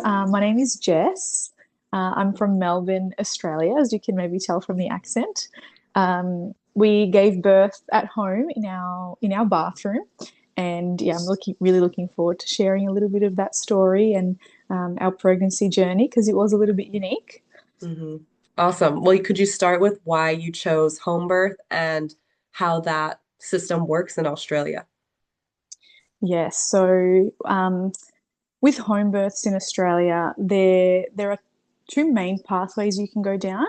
My name is Jess. I'm from Melbourne, Australia, as you can maybe tell from the accent. We gave birth at home in our bathroom, and yeah, I'm really looking forward to sharing a little bit of that story and our pregnancy journey because it was a little bit unique. hmm Awesome. Well, could you start with why you chose home birth and how that system works in Australia? Yes, so with home births in Australia, there are two main pathways you can go down.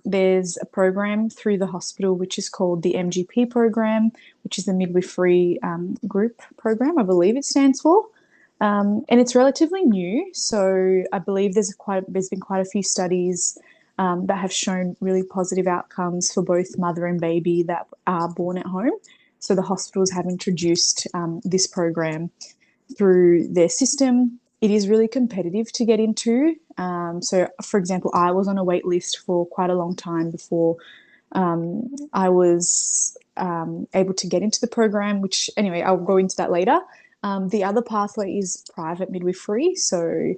There's a program through the hospital which is called the MGP program, which is the midwifery group program, I believe it stands for. And it's relatively new, so I believe there's been quite a few studies that have shown really positive outcomes for both mother and baby that are born at home. So the hospitals have introduced this program through their system. It is really competitive to get into. So, for example, I was on a wait list for quite a long time before I was able to get into the program, which, anyway, I'll go into that later. The other pathway is private midwifery. So,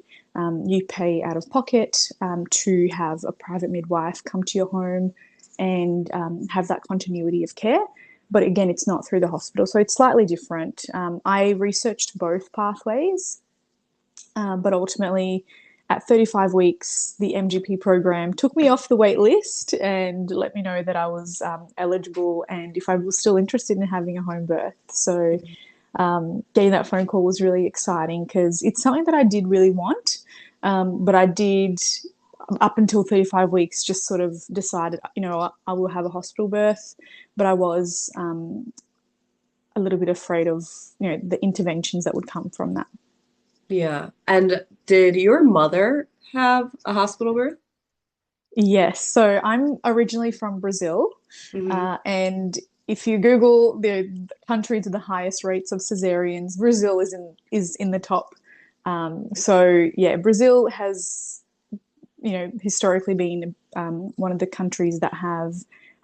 you pay out of pocket to have a private midwife come to your home and have that continuity of care. But again, it's not through the hospital, so it's slightly different. I researched both pathways, but ultimately, at 35 weeks, the MGP program took me off the wait list and let me know that I was eligible and if I was still interested in having a home birth. So, getting that phone call was really exciting because it's something that I did really want, but I did up until 35 weeks just sort of decided, I will have a hospital birth, but I was a little bit afraid of, the interventions that would come from that. Yeah. And did your mother have a hospital birth? Yes, so I'm originally from Brazil, hmm and if you Google the countries with the highest rates of cesareans, Brazil is in the top. So yeah, Brazil has historically been one of the countries that have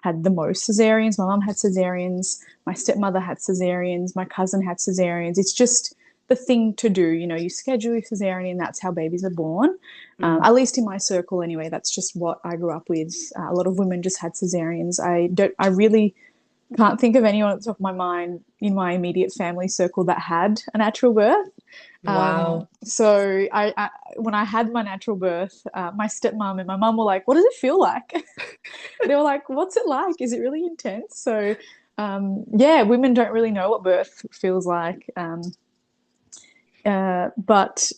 had the most cesareans. My mum had cesareans, my stepmother had cesareans, my cousin had cesareans. It's just the thing to do. You schedule your cesarean, and that's how babies are born. hmm At least in my circle, anyway. That's just what I grew up with. A lot of women just had cesareans. I really can't think of anyone at the top of my mind in my immediate family circle that had a natural birth. Wow. So when I had my natural birth, my stepmom and my mum were like, "What does it feel like?" They were like, "What's it like? Is it really intense?" So, yeah, women don't really know what birth feels like. But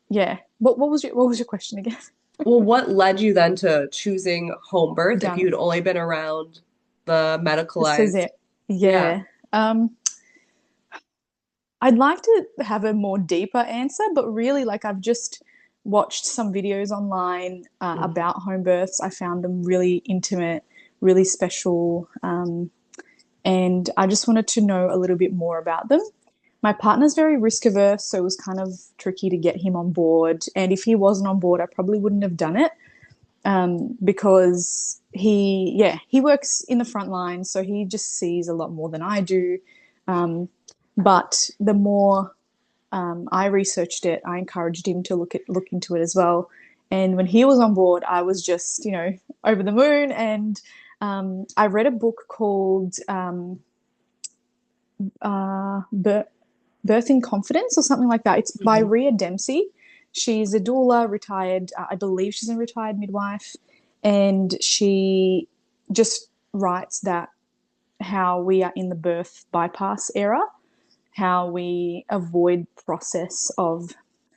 yeah, what was your question again? Well, what led you then to choosing home birth if Down you'd only been around the the medicalized? Cesare. Yeah. Yeah. I'd like to have a more deeper answer, but really, like, I've just watched some videos online hmm about home births. I found them really intimate, really special, and I just wanted to know a little bit more about them. My partner's very risk averse, so it was kind of tricky to get him on board. And if he wasn't on board, I probably wouldn't have done it because he works in the front line, so he just sees a lot more than I do. Um, but the more I researched it. I encouraged him to look into it as well. And when he was on board, I was just over the moon. And I read a book called Birth in Confidence or something like that. It's by hmm Rhea Dempsey. She's a doula, retired. I believe she's a retired midwife, and she just writes that how we are in the birth bypass era, how we avoid process of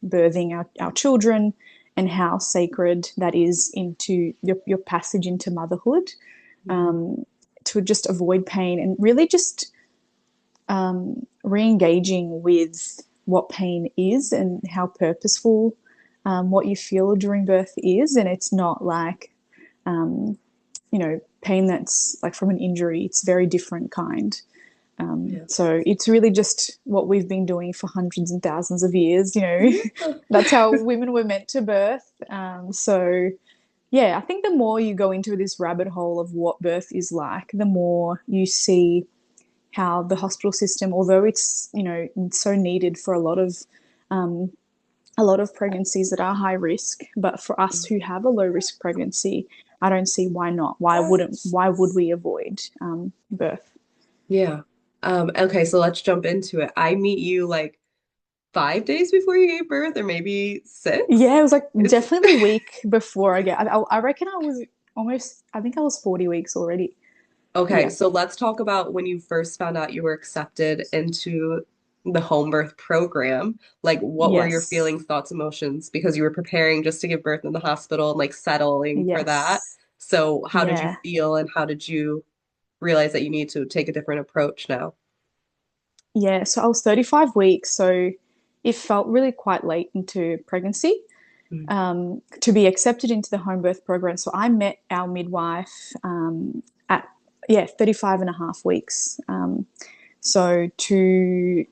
birthing our children and how sacred that is into your passage into motherhood, hmm to just avoid pain and really just re-engaging with what pain is and how purposeful what you feel during birth is. And it's not like pain that's like from an injury. It's very different kind. Yeah. So it's really just what we've been doing for hundreds and thousands of years. That's how women were meant to birth. So yeah, I think the more you go into this rabbit hole of what birth is like, the more you see how the hospital system, although it's so needed for a lot of a lot of pregnancies that are high risk, but for us who have a low risk pregnancy, I don't see why not. Why would we avoid birth? Yeah. Okay, so let's jump into it. I meet you like 5 days before you gave birth, or maybe Yeah, six. it was like It's definitely the week before I reckon I was almost, I think I was 40 weeks already. okay, Yeah. so let's talk about when you first found out you were accepted into the home birth program. Like, what were your Yes. feelings, thoughts, emotions? Because you were preparing just to give birth in the hospital and like settling for that. Yes. So, how did you Yeah. feel, and how did you realize that you need to take a different approach now? Yeah. So I was 35 weeks. So it felt really quite late into pregnancy Mhm. to be accepted into the home birth program. So I met our midwife at, yeah, 35 and a half weeks. So to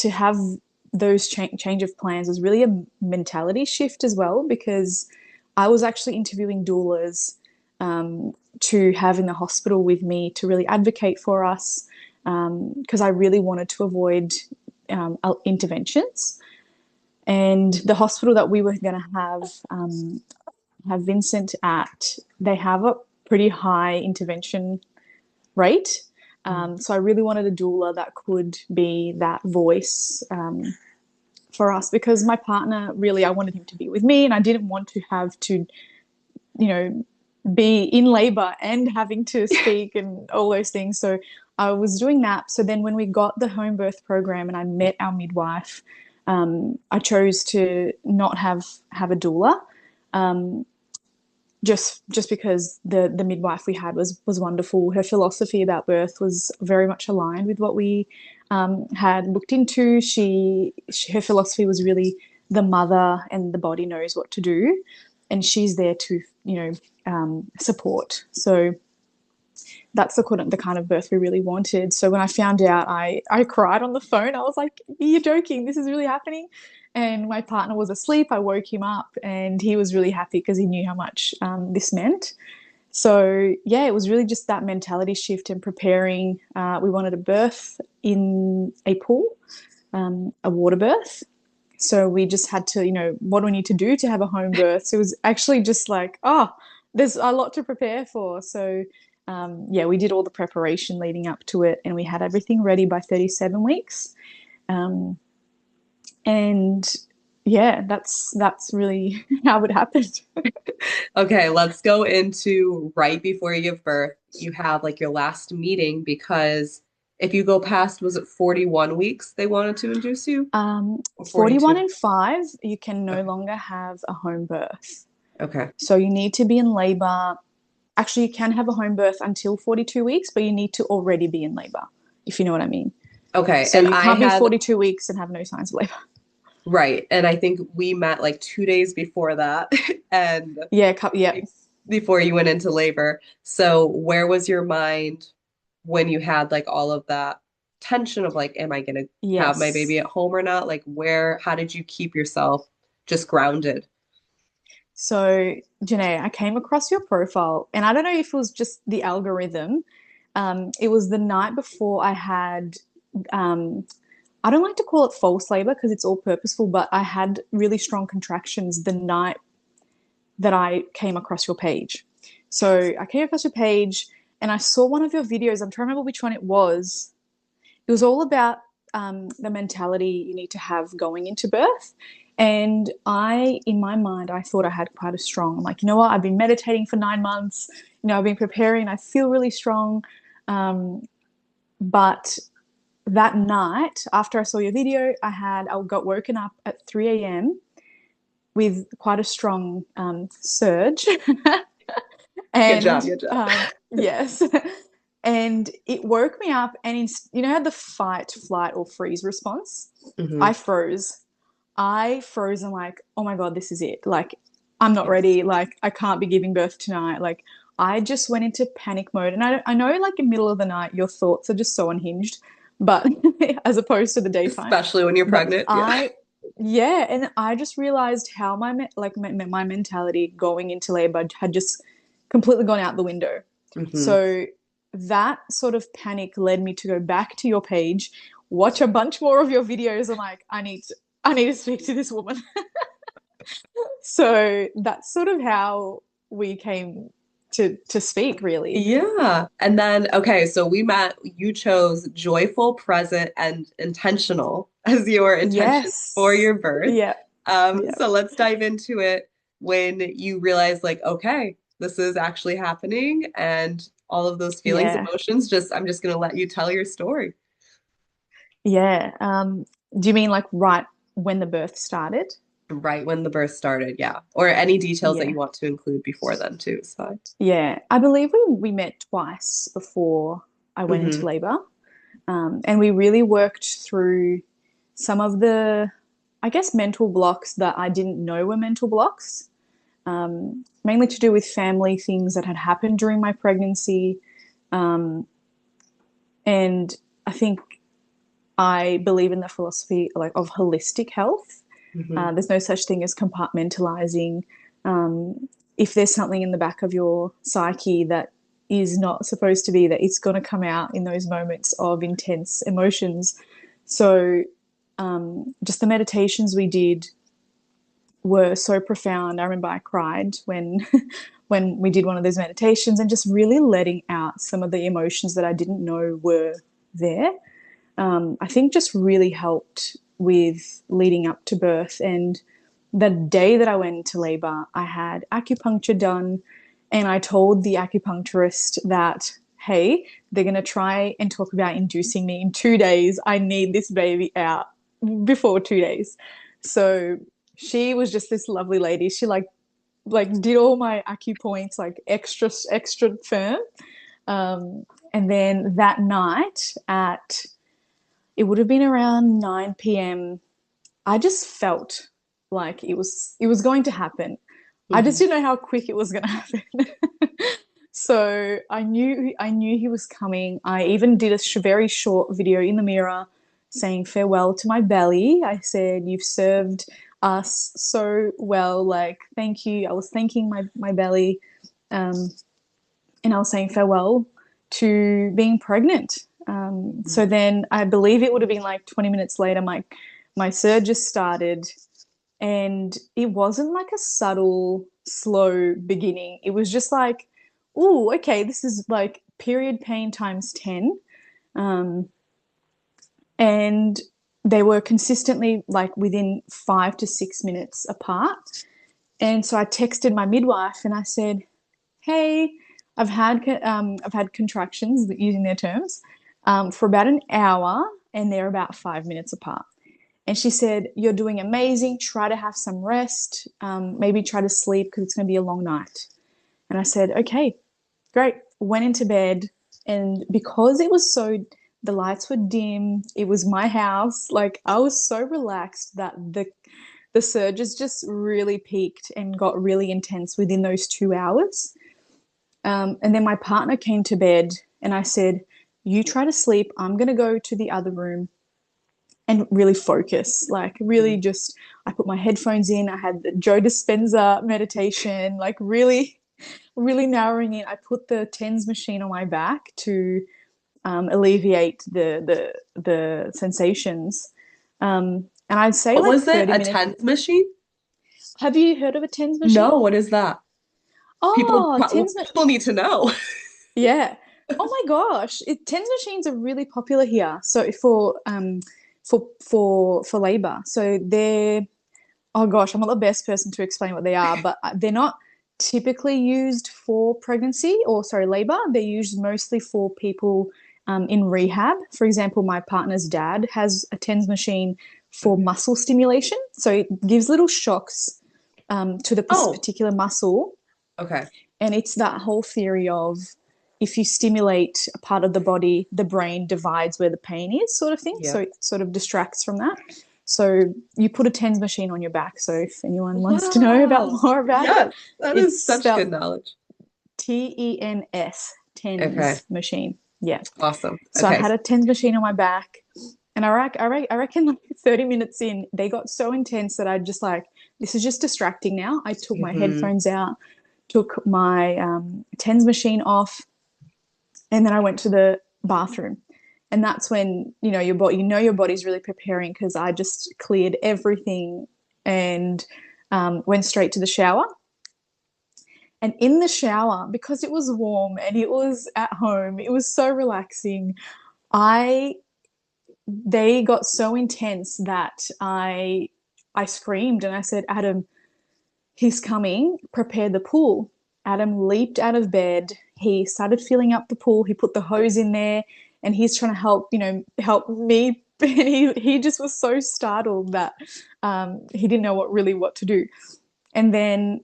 have those change of plans was really a mentality shift as well, because I was actually interviewing doulas to have in the hospital with me to really advocate for us, because I really wanted to avoid interventions. And the hospital that we were going to have Vincent at, they have a pretty high intervention rate. So I really wanted a doula that could be that voice for us, because my partner, really, I wanted him to be with me, and I didn't want to have to, you know, be in labor and having to speak and all those things. So I was doing that. So then when we got the home birth program and I met our midwife, I chose to not have a doula. Just because the midwife we had was wonderful. Her philosophy about birth was very much aligned with what we had looked into. Her philosophy was really the mother and the body knows what to do, and she's there to support. So that's the kind of birth we really wanted. So when I found out, I cried on the phone. I was like, "You're joking? This is really happening." And my partner was asleep. I woke him up, and he was really happy because he knew how much this meant. So yeah, it was really just that mentality shift and preparing. We wanted a birth in a pool, a water birth. So we just had to, what do we need to do to have a home birth? So it was actually just like, oh, there's a lot to prepare for. So yeah, we did all the preparation leading up to it, and we had everything ready by 37 weeks. Um, and yeah, that's really how it happened. Okay, let's go into right before you give birth. You have like your last meeting because if you go past, was it 41 weeks they wanted to induce you? Or 41 42? and 5, you can no Okay. longer have a home birth. Okay. So you need to be in labor. Actually, you can have a home birth until 42 weeks, but you need to already be in labor, if you know what I mean. Okay. So And you I can't be had, 42 weeks and have no signs of labor. right. And I think we met like 2 days before that and Yeah, yeah. before you went into labor. So where was your mind when you had like all of that tension of like, am I gonna have my Yes. baby at home or not? Like how did you keep yourself just grounded? So, Janae, I came across your profile, and I don't know if it was just the algorithm. It was the night before I had, um, I don't like to call it false labor because it's all purposeful, but I had really strong contractions the night that I came across your page. So I came across your page and I saw one of your videos. I'm trying to remember which one it was. It was all about the mentality you need to have going into birth. And in my mind, I thought I had quite a strong. I'm like, you know what? I've been meditating for 9 months. I've been preparing. I feel really strong. But that night, after I saw your video, I got woken up at 3 a.m. with quite a strong surge. Good job, And good job. yes, and it woke me up. And you know how the fight, flight, or freeze response? Hmm. I froze. I froze and like, oh my God, this is it. Like, I'm not Yes. ready. Like, I can't be giving birth tonight. Like, I just went into panic mode. And I know, like, in the middle of the night, your thoughts are just so unhinged, but as opposed to the daytime. Especially when you're But pregnant. Yeah. yeah, and I just realized how my mentality going into labor had just completely gone out the window. Hmm. So that sort of panic led me to go back to your page, watch a bunch more of your videos, and like, I need to. I need to speak to this woman. So that's sort of how we came to speak, really. Yeah. And then, okay, so we met, you chose joyful, present, and intentional as your intentions for Yes. your birth. Yeah. Yeah. So let's dive into it when you realize, like, okay, this is actually happening, and all of those feelings, Yeah. emotions, I'm just gonna let you tell your story. Yeah. Do you mean like right when the birth started? Right when the birth started, yeah. Or any details that you Yeah. want to include before then too is fine. Yeah. I believe we met twice before I went into Hmm. labor. And we really worked through some of the, I guess, mental blocks that I didn't know were mental blocks, mainly to do with family things that had happened during my pregnancy. And I think I believe in the philosophy like of holistic health. Hmm. There's no such thing as compartmentalizing. If there's something in the back of your psyche that is not supposed to be, that it's going to come out in those moments of intense emotions. So, just the meditations we did were so profound. I remember I cried when when we did one of those meditations, and just really letting out some of the emotions that I didn't know were there. I think just really helped with leading up to birth. And the day that I went into labor, I had acupuncture done, and I told the acupuncturist that, hey, they're going to try and talk about inducing me in 2 days. I need this baby out before 2 days. So she was just this lovely lady. She did all my acupoints like extra firm. And then that night at it would have been around 9 p.m. I just felt like it was going to happen. I just Hmm. didn't know how quick it was going to happen. So I knew he was coming. I even did a very short video in the mirror saying farewell to my belly. I said, "You've served us so well. Like, thank you." I was thanking my belly, um, and I was saying farewell to being pregnant. So then I believe it would have been like 20 minutes later, my surge just started, and it wasn't like a subtle, slow beginning. It was just like, oh, okay, this is like period pain times 10. Um, and they were consistently like within 5 to 6 minutes apart. And so I texted my midwife and I said, hey, I've had contractions using their terms for about an hour, and they're about 5 minutes apart. And she said, you're doing amazing. Try to have some rest. Maybe try to sleep because it's going to be a long night. And I said, okay, great. Went into bed. And because it was the lights were dim, it was my house. Like I was so relaxed that the surges just really peaked and got really intense within those 2 hours. And then my partner came to bed and I said, you try to sleep. I'm going to go to the other room and really focus. Like, really just, I put my headphones in. I had the Joe Dispenza meditation, like, really, really narrowing in. I put the TENS machine on my back to alleviate the sensations. And I'd say What like was it? 30 A minutes. TENS machine? Have you heard of a TENS machine? No, what is that? Oh, People need to know. yeah. Oh my gosh, TENS machines are really popular here. So for labor, so they're oh gosh, I'm not the best person to explain what they are, but they're not typically used for pregnancy or sorry labor. They're used mostly for people in rehab. For example, my partner's dad has a TENS machine for Okay. muscle stimulation, so it gives little shocks to the Oh, particular muscle, okay. and it's that whole theory of if you stimulate a part of the body, the brain divides where the pain is, sort of thing. So Yep. it sort of distracts from that. So you put a TENS machine on your back. So if anyone wants to know about Wow. more about it, Yes, that is it's such spelled good knowledge. TENS, Okay. TENS machine. Yeah. Awesome. So I Okay. had a TENS machine on my back, and I reckon like 30 minutes in, they got so intense that I just like, this is just distracting now. I took my Hmm. headphones out, took my TENS machine off, and then I went to the bathroom. And that's when, your body's really preparing, because I just cleared everything and went straight to the shower. And in the shower, because it was warm and it was at home, it was so relaxing. I They got so intense that I screamed and I said, Adam, he's coming, prepare the pool. Adam leaped out of bed. He started filling up the pool. He put the hose in there and he's trying to help me. And he just was so startled that he didn't know what to do. And then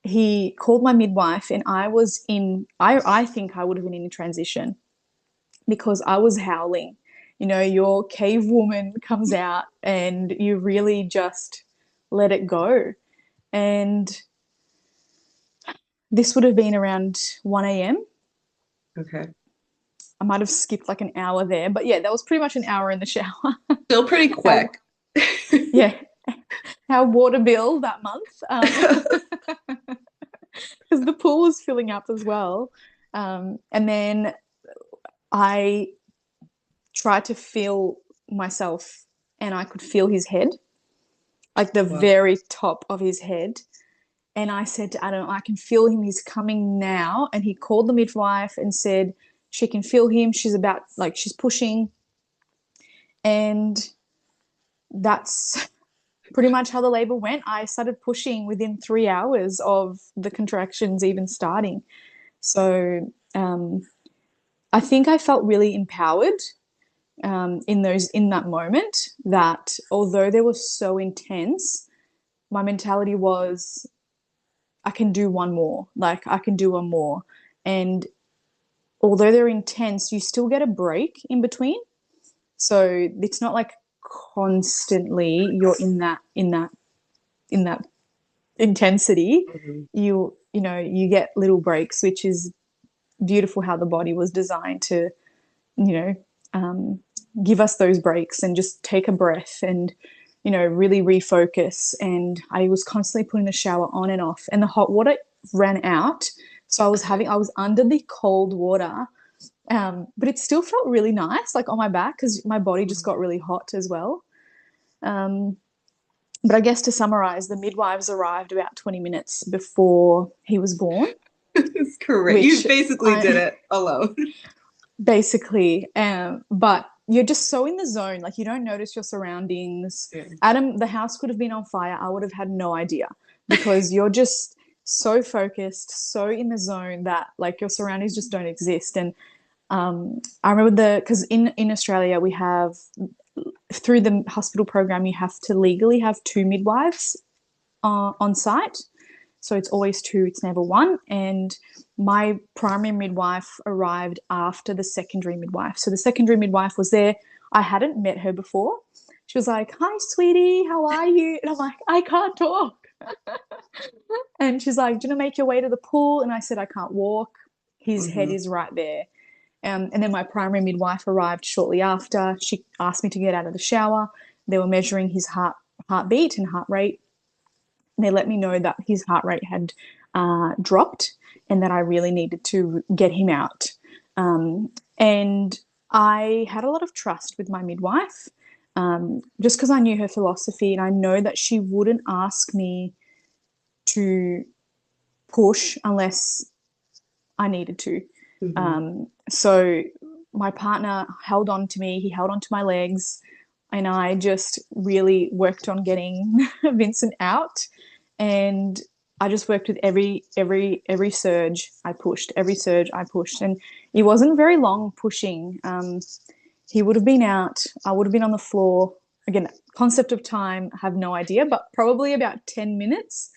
he called my midwife, and I think I would have been in transition, because I was howling. Your cave woman comes out and you really just let it go. And this would have been around 1 a.m. Okay. I might have skipped like an hour there, but yeah, that was pretty much an hour in the shower. Still pretty our, quick. yeah, our water bill that month, because the pool was filling up as well. And then I tried to feel myself, and I could feel his head, like the Wow. very top of his head. And I said to Adam, I can feel him. He's coming now. And he called the midwife and said, she can feel him. She's pushing. And that's pretty much how the labor went. I started pushing within 3 hours of the contractions even starting. So I think I felt really empowered in that moment, that although they were so intense, my mentality was, I can do one more. Like, I can do one more. And although they're intense, you still get a break in between. So it's not like constantly you're in that intensity. Mhm. You get little breaks, which is beautiful, how the body was designed to, you know, um, give us those breaks and just take a breath and, really refocus. And I was constantly putting the shower on and off, and the hot water ran out. So I was under the cold water, but it still felt really nice, like on my back, because my body just got really hot as well. Um, but I guess to summarize, the midwives arrived about 20 minutes before he was born, It's correct. You which basically did I it alone. basically, but you're just so in the zone, like you don't notice your surroundings. Yeah. Adam, the house could have been on fire. I would have had no idea, because you're just so focused, so in the zone, that like your surroundings just don't exist. And I remember because in Australia we have, through the hospital program, you have to legally have two midwives on site. So it's always two, it's never one. And my primary midwife arrived after the secondary midwife. So the secondary midwife was there. I hadn't met her before. She was like, "Hi, sweetie, how are you?" And I'm like, "I can't talk." And she's like, "Do you want to make your way to the pool?" And I said, "I can't walk. His head Hmm. is right there." And then my primary midwife arrived shortly after. She asked me to get out of the shower. They were measuring his heartbeat and heart rate. They let me know that his heart rate had dropped, and that I really needed to get him out. And I had a lot of trust with my midwife, just because I knew her philosophy, and I know that she wouldn't ask me to push unless I needed to. Hmm. So my partner held on to me, he held on to my legs, and I just really worked on getting Vincent out. And I just worked with every surge I pushed, every surge I pushed. And it wasn't very long pushing. He would have been out, I would have been on the floor. Again, concept of time, I have no idea, but probably about 10 minutes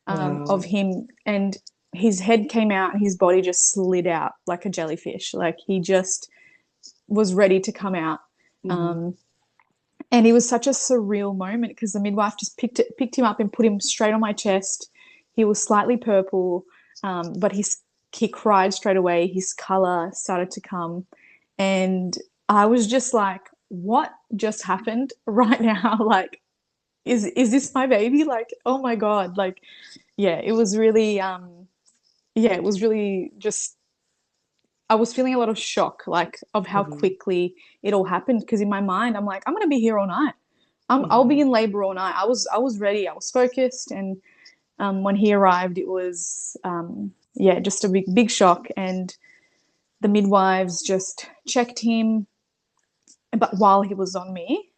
of Wow. him. And his head came out and his body just slid out like a jellyfish. Like he just was ready to come out. Hmm. Um, and it was such a surreal moment, because the midwife just picked him up and put him straight on my chest. He was slightly purple, but he cried straight away. His color started to come, and I was just like, "What just happened right now? Like, is this my baby? Like, oh my god!" Like, yeah, it was really, yeah, it was really just I was feeling a lot of shock, like of how Hmm. quickly it all happened. Because in my mind, I'm like, I'm gonna be here all night. I'll be Hmm. in labor all night. I was ready. I was focused, and when he arrived, it was yeah, just a big shock. And the midwives just checked him, but while he was on me,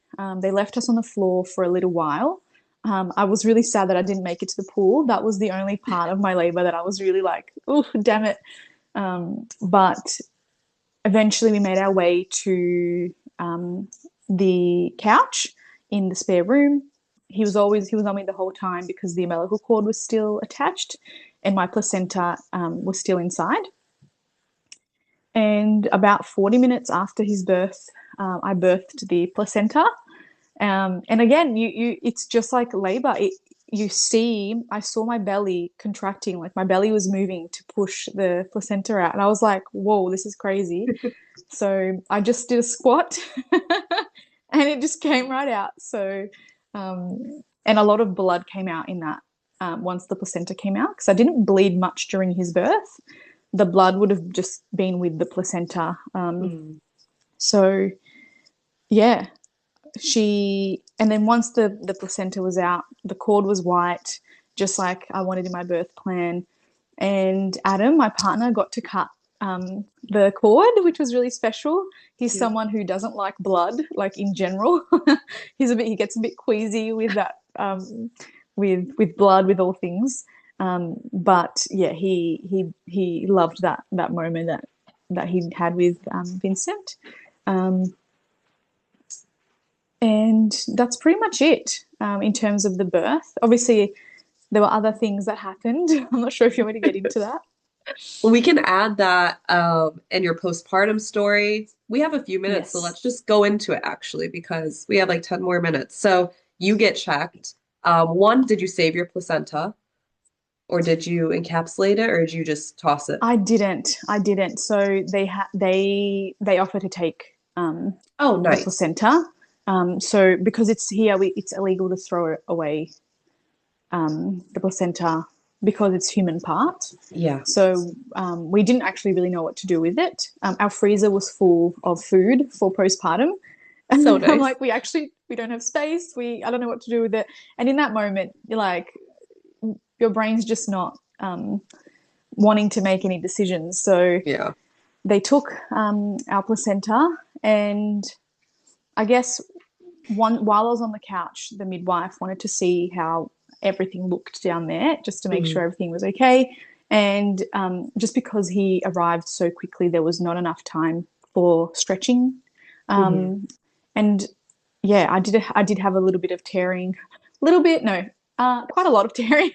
they left us on the floor for a little while. I was really sad that I didn't make it to the pool. That was the only part of my labor that I was really like, oh, damn it. But eventually we made our way to the couch in the spare room. He was on me the whole time because the umbilical cord was still attached and my placenta was still inside. And about 40 minutes after his birth, I birthed the placenta. And again, it's just like labor. I saw my belly contracting, like my belly was moving to push the placenta out. And I was like, whoa, this is crazy. So I just did a squat and it just came right out. So, and a lot of blood came out in that once the placenta came out because I didn't bleed much during his birth. The blood would have just been with the placenta. Mm. So, yeah, and then once the placenta was out, the cord was white, just like I wanted in my birth plan. And Adam, my partner, got to cut the cord, which was really special. He's Yeah. someone who doesn't like blood, like in general. He gets a bit queasy with that, with blood, with all things. But yeah, he loved that moment that he had with Vincent. Um, and that's pretty much it in terms of the birth. Obviously, there were other things that happened. I'm not sure if you want me to get into that. Well, we can add that in your postpartum story. We have a few minutes, so Yes. let's just go into it actually, because we have like 10 more minutes. So you get checked. One, did you save your placenta, or did you encapsulate it, or did you just toss it? I didn't. I didn't. So they offer to take Oh, the nice. placenta. So because it's here, it's illegal to throw away the placenta because it's human part. Yeah. So we didn't actually really know what to do with it. Our freezer was full of food for postpartum. So And I'm nice. like, we don't have space. I don't know what to do with it. And in that moment, you're like, your brain's just not wanting to make any decisions. So Yeah. they took our placenta, and I guess while I was on the couch, the midwife wanted to see how everything looked down there, just to make sure Hmm. everything was okay. And just because he arrived so quickly, there was not enough time for stretching. Hmm. Um, and yeah, I did have a little bit of tearing, a little bit, no, quite a lot of tearing.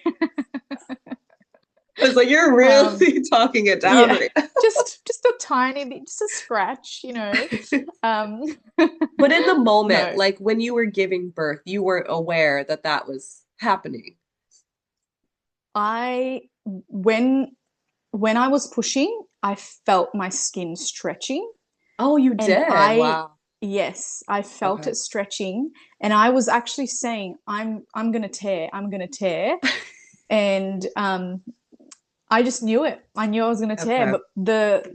I was like, you're um, really talking it down yeah, right just a tiny bit, just a scratch. now. Um, But in the moment, no, like when you were giving birth, you weren't aware that that was happening. I when I was pushing, I felt my skin stretching, Oh, you and did. Wow. yes, I felt Okay. it stretching, and I was actually saying, I'm gonna tear, I'm gonna tear, and I just knew it. I knew I was gonna tear, Okay. but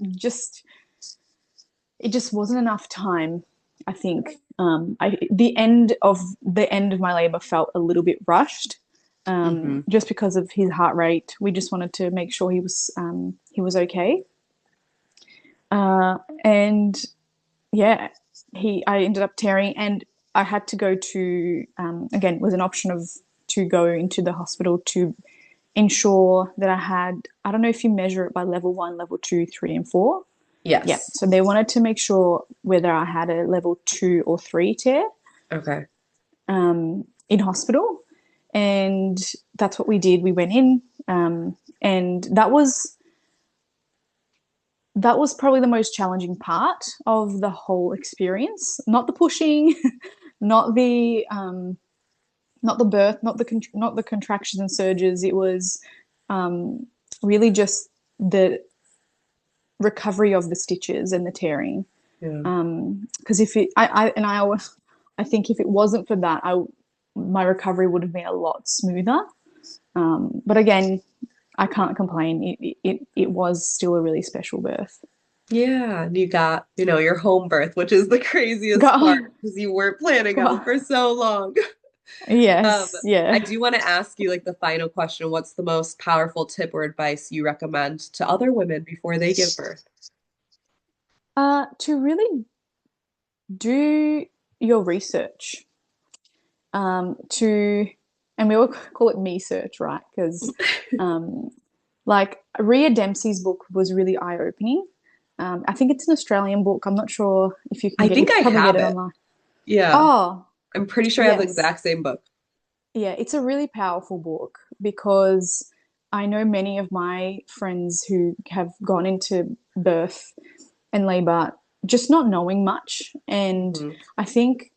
it just wasn't enough time. I think the end of my labor felt a little bit rushed, Hmm. just because of his heart rate. We just wanted to make sure he was okay. And yeah, he I ended up tearing, and I had to go to again, it was an option of to go into the hospital to ensure that I don't know if you measure it by level one, level two, three, and four. Yeah, Yes. so they wanted to make sure whether I had a level two or three tear Okay. in hospital, and that's what we did. We went in, and that was probably the most challenging part of the whole experience. Not the pushing, not the not the birth, not the contractions and surges. It was really just the recovery of the stitches and the tearing. Yeah. Because if it, I think if it wasn't for that, my recovery would have been a lot smoother. But again, I can't complain. It was still a really special birth. Yeah, and you got, your home birth, which is the craziest part God, because you weren't planning on it God. for so long. Um, Yes, I yeah. do want to ask you like the final question. What's the most powerful tip or advice you recommend to other women before they give birth? To really do your research. To and we all call it me search, right? Because um, like Rhea Dempsey's book was really eye-opening. I think it's an Australian book. I'm not sure if you can I get. You think could I probably get have it it. online. Yeah. Oh, I'm pretty sure I have the yes. exact same book. Yeah, it's a really powerful book because I know many of my friends who have gone into birth and labor just not knowing much. And Hmm. I think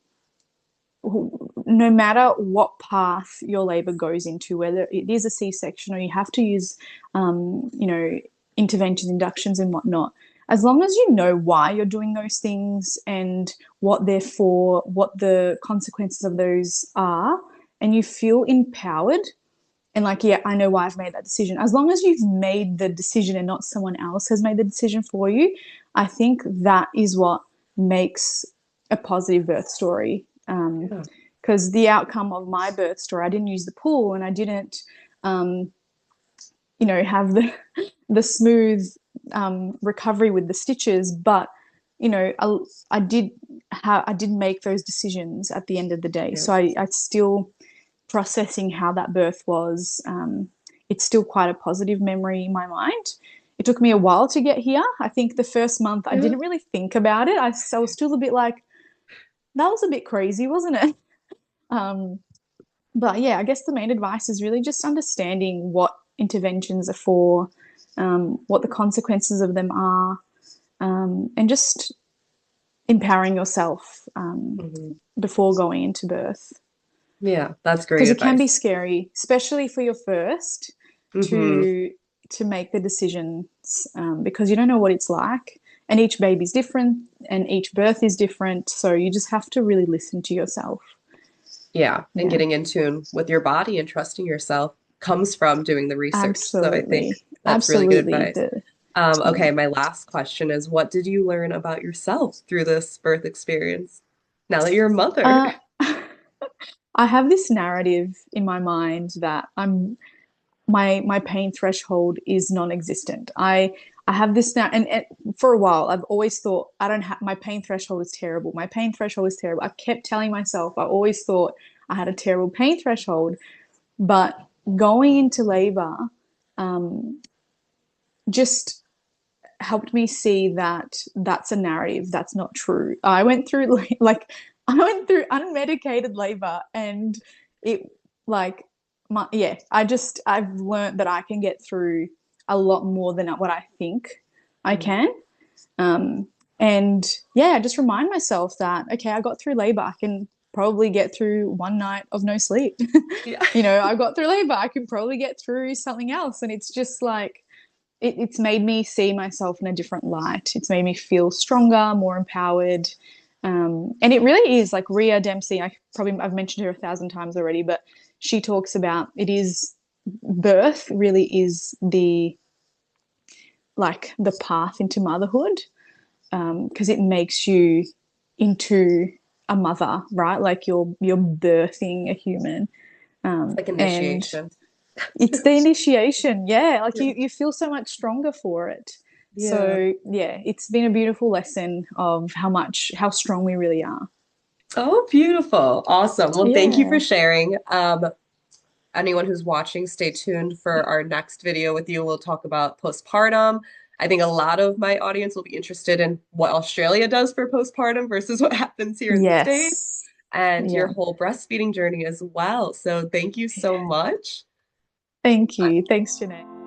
no matter what path your labor goes into, whether it is a C-section or you have to use, interventions, inductions, and whatnot, as long as you know why you're doing those things and what they're for, what the consequences of those are, and you feel empowered and like, yeah, I know why I've made that decision. As long as you've made the decision and not someone else has made the decision for you, I think that is what makes a positive birth story. Yeah. Because the outcome of my birth story, I didn't use the pool and I didn't, um, have the smooth recovery with the stitches, but I did I did make those decisions at the end of the day. Yeah. So I still processing how that birth was. It's still quite a positive memory in my mind. It took me a while to get here. I think the first month I Yeah. didn't really think about it. I was still a bit like, that was a bit crazy, wasn't it? Um, but yeah, I guess the main advice is really just understanding what interventions are for, what the consequences of them are, and just empowering yourself Hmm. before going into birth. Yeah, that's great Because it can be advice. scary, especially for your first, Hmm. to make the decisions because you don't know what it's like, and each baby's different, and each birth is different. So you just have to really listen to yourself. Yeah, and Yeah, getting in tune with your body and trusting yourself comes from doing the research. So I think absolutely, that's really good absolutely. advice. Yeah. Okay, my last question is what did you learn about yourself through this birth experience now that you're a mother? Uh, I have this narrative in my mind that my pain threshold is non-existent. I have this now, and for a while I've always thought I don't have my pain threshold is terrible. My pain threshold is terrible. I kept telling myself I always thought I had a terrible pain threshold, but going into labor just helped me see that that's a narrative that's not true. I went through like I went through unmedicated labor and it like yeah, I've learned that I can get through a lot more than what I think I Mm. can. Um and yeah, I just remind myself that okay, I got through labor, I can probably get through one night of no sleep. Yeah. I got through labor, I can probably get through something else, and it's just like it's made me see myself in a different light. It's made me feel stronger, more empowered. And it really is like Rhea Dempsey. I've mentioned her 1,000 times already, but she talks about it is birth really is the path into motherhood because it makes you into a mother, right? Like you're birthing a human, It's like and initiation. it's the initiation. Yeah, like Yeah. you feel so much stronger for it. Yeah. So yeah, it's been a beautiful lesson of how strong we really are. Oh, beautiful. Awesome. Well, thank you for Yeah. sharing. Anyone who's watching, stay tuned for our next video with you. We'll talk about postpartum. I think a lot of my audience will be interested in what Australia does for postpartum versus what happens here in the States Yes. and your Yeah. whole breastfeeding journey as well. So thank you so much. Thank you. Thanks, Janae.